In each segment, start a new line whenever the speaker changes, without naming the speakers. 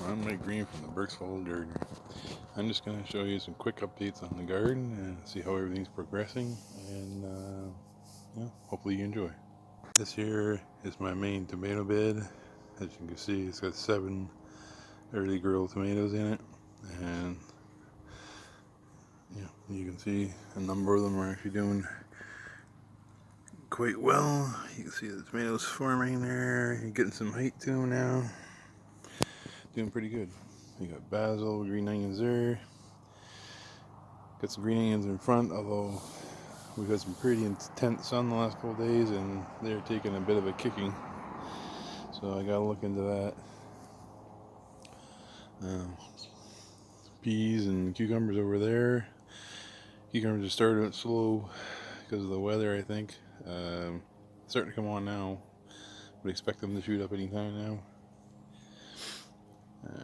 I'm Mike Green from the Berksville Garden. I'm just going to show you some quick updates on the garden and see how everything's progressing, and hopefully you enjoy. This here is my main tomato bed. As you can see, it's got 7 early girl tomatoes in it, and you can see a number of them are actually doing quite well. You can see the tomatoes forming there. You're getting some height to them now. Doing pretty good. We got basil, green onions there. Got some green onions in front, although we've had some pretty intense sun the last couple of days and they're taking a bit of a kicking. So I gotta look into that. Peas and cucumbers over there. Cucumbers are starting out slow because of the weather, I think. Starting to come on now. Would expect them to shoot up any time now.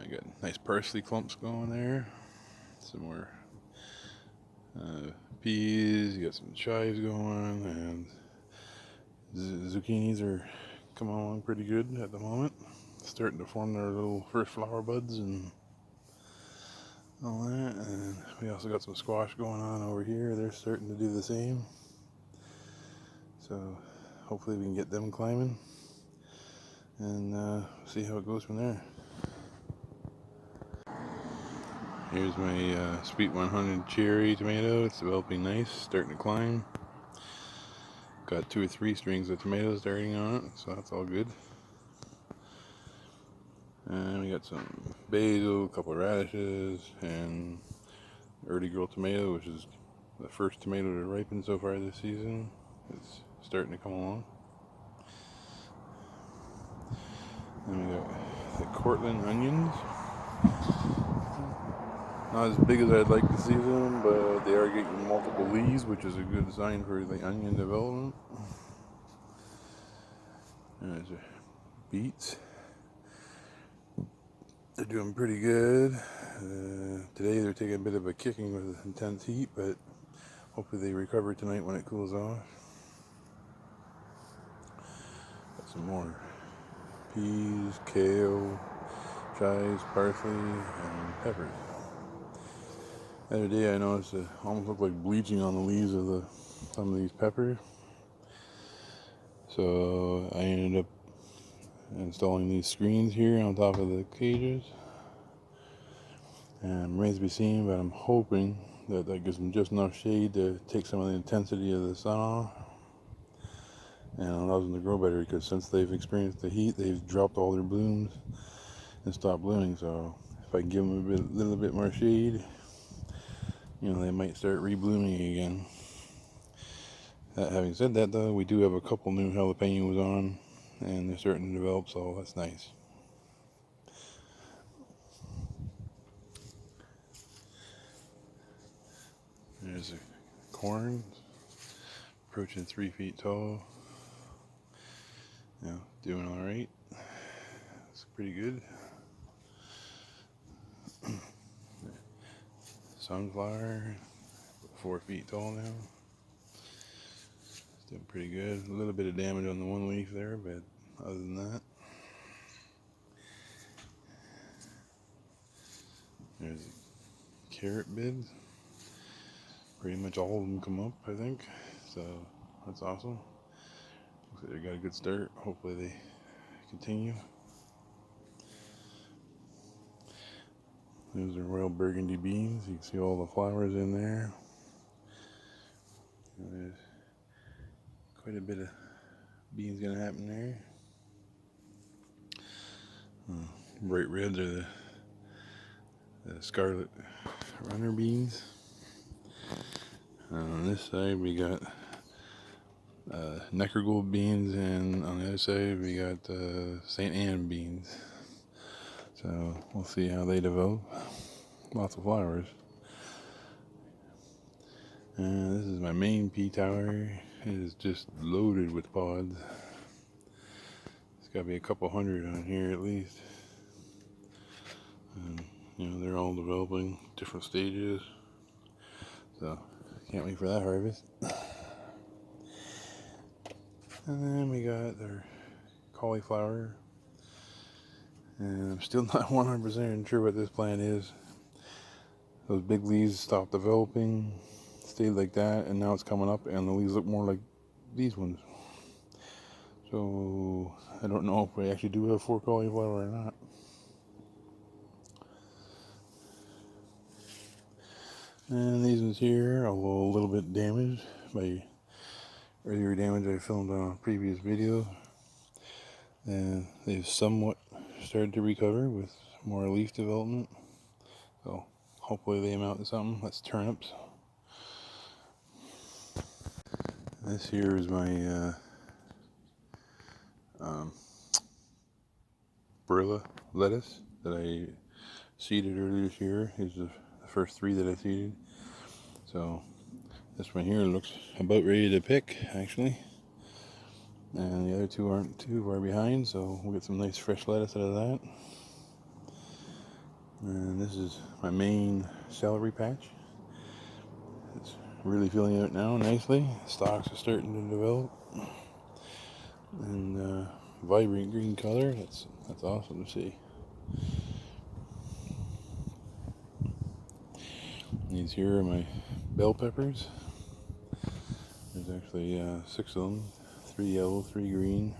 Got nice parsley clumps going there. Some more peas. You got some chives going, and zucchinis are coming along pretty good at the moment. Starting to form their little first flower buds and all that. And we also got some squash going on over here. They're starting to do the same. So hopefully we can get them climbing and see how it goes from there. Here's my Sweet 100 cherry tomato. It's developing nice, starting to climb. Got 2 or 3 strings of tomatoes starting on it, so that's all good. And we got some basil, a couple of radishes, and early girl tomato, which is the first tomato to ripen so far this season. It's starting to come along. And we got the Cortland onions. Not as big as I'd like to see them, but they are getting multiple leaves, which is a good sign for the onion development. And there's beets. They're doing pretty good. Today they're taking a bit of a kicking with intense heat, but hopefully they recover tonight when it cools off. Got some more peas, kale, chives, parsley, and peppers. The other day I noticed it almost looked like bleaching on the leaves of some of these peppers. So I ended up installing these screens here on top of the cages. And remains to be seen, but I'm hoping that gives them just enough shade to take some of the intensity of the sun off and allows them to grow better, because since they've experienced the heat, they've dropped all their blooms and stopped blooming. So if I can give them a little bit more shade, they might start reblooming again. Having said that, though, we do have a couple new jalapenos on, and they're starting to develop, so that's nice. There's a corn, approaching 3 feet tall. Doing all right. It's pretty good. Sunflower, 4 feet tall now. It's doing pretty good. A little bit of damage on the one leaf there, but other than that. There's a carrot bed. Pretty much all of them come up, I think. So that's awesome. Looks like they got a good start. Hopefully they continue. Those are royal burgundy beans. You can see all the flowers in there. There's quite a bit of beans gonna happen there. Bright reds are the scarlet runner beans. On this side we got Neckergold beans, and on the other side we got St. Anne beans. So we'll see how they develop. Lots of flowers. And this is my main pea tower. It is just loaded with pods. It's got to be a couple hundred on here at least. And they're all developing different stages. So can't wait for that harvest. And then we got our cauliflower. And I'm still not 100% sure what this plant is. Those big leaves stopped developing, stayed like that, and now it's coming up and the leaves look more like these ones. So I don't know if we actually do have 4 cauliflower or not. And these ones here are a little bit damaged by earlier damage I filmed on a previous video. And they've somewhat started to recover with more leaf development. So hopefully they amount to something. That's turnips. This here is my Barilla lettuce that I seeded earlier this year. Here's the first 3 that I seeded. So this one here looks about ready to pick, actually. And the other 2 aren't too far behind, so we'll get some nice fresh lettuce out of that. And this is my main celery patch. It's really filling out now nicely. Stalks are starting to develop. And vibrant green color. That's awesome to see. These here are my bell peppers. There's actually 6 of them. 3 yellow, 3 green.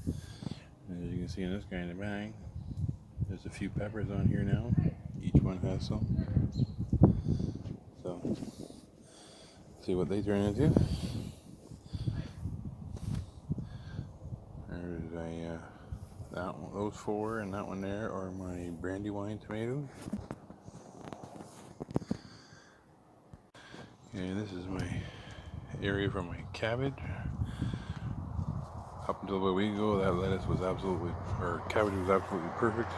As you can see in this kind of bag, there's a few peppers on here now. Each one has some. So, see what they turn into. There's that one, those 4 and that one there are my brandywine tomatoes. And this is my area for my cabbage. Up until about a week ago, that lettuce was cabbage was absolutely perfect.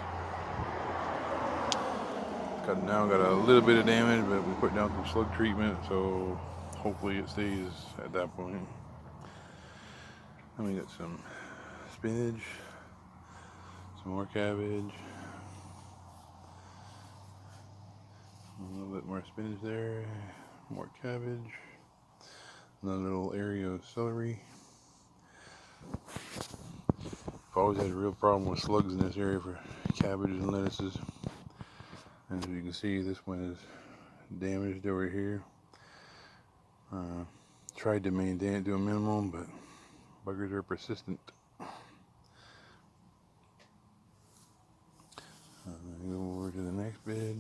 Now got a little bit of damage, but we put down some slug treatment, so hopefully it stays at that point. Then we got some spinach, some more cabbage, a little bit more spinach there, more cabbage, another little area of celery. I've always had a real problem with slugs in this area for cabbages and lettuces. And as you can see, this one is damaged over here. Tried to maintain it to a minimum, but buggers are persistent. Go over to the next bed.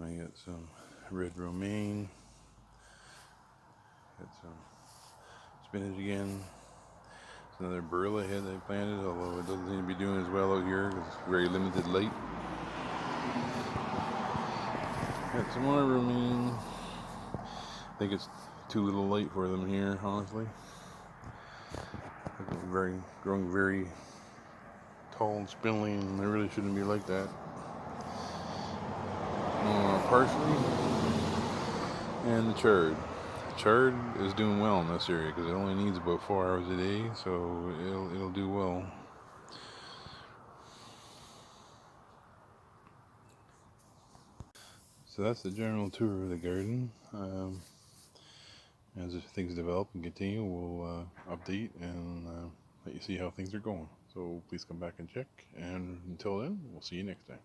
I got some red romaine. Got some spinach again. It's another Barilla head I planted, although it doesn't seem to be doing as well out here because it's very limited light. Got some more romaine. I think it's too little light for them here, honestly. They're growing very tall and spindly, and they really shouldn't be like that. Parsley and the chard. Chard is doing well in this area because it only needs about 4 hours a day, so it'll do well. So that's the general tour of the garden. As things develop and continue, we'll update and let you see how things are going. So please come back and check, and until then, we'll see you next time.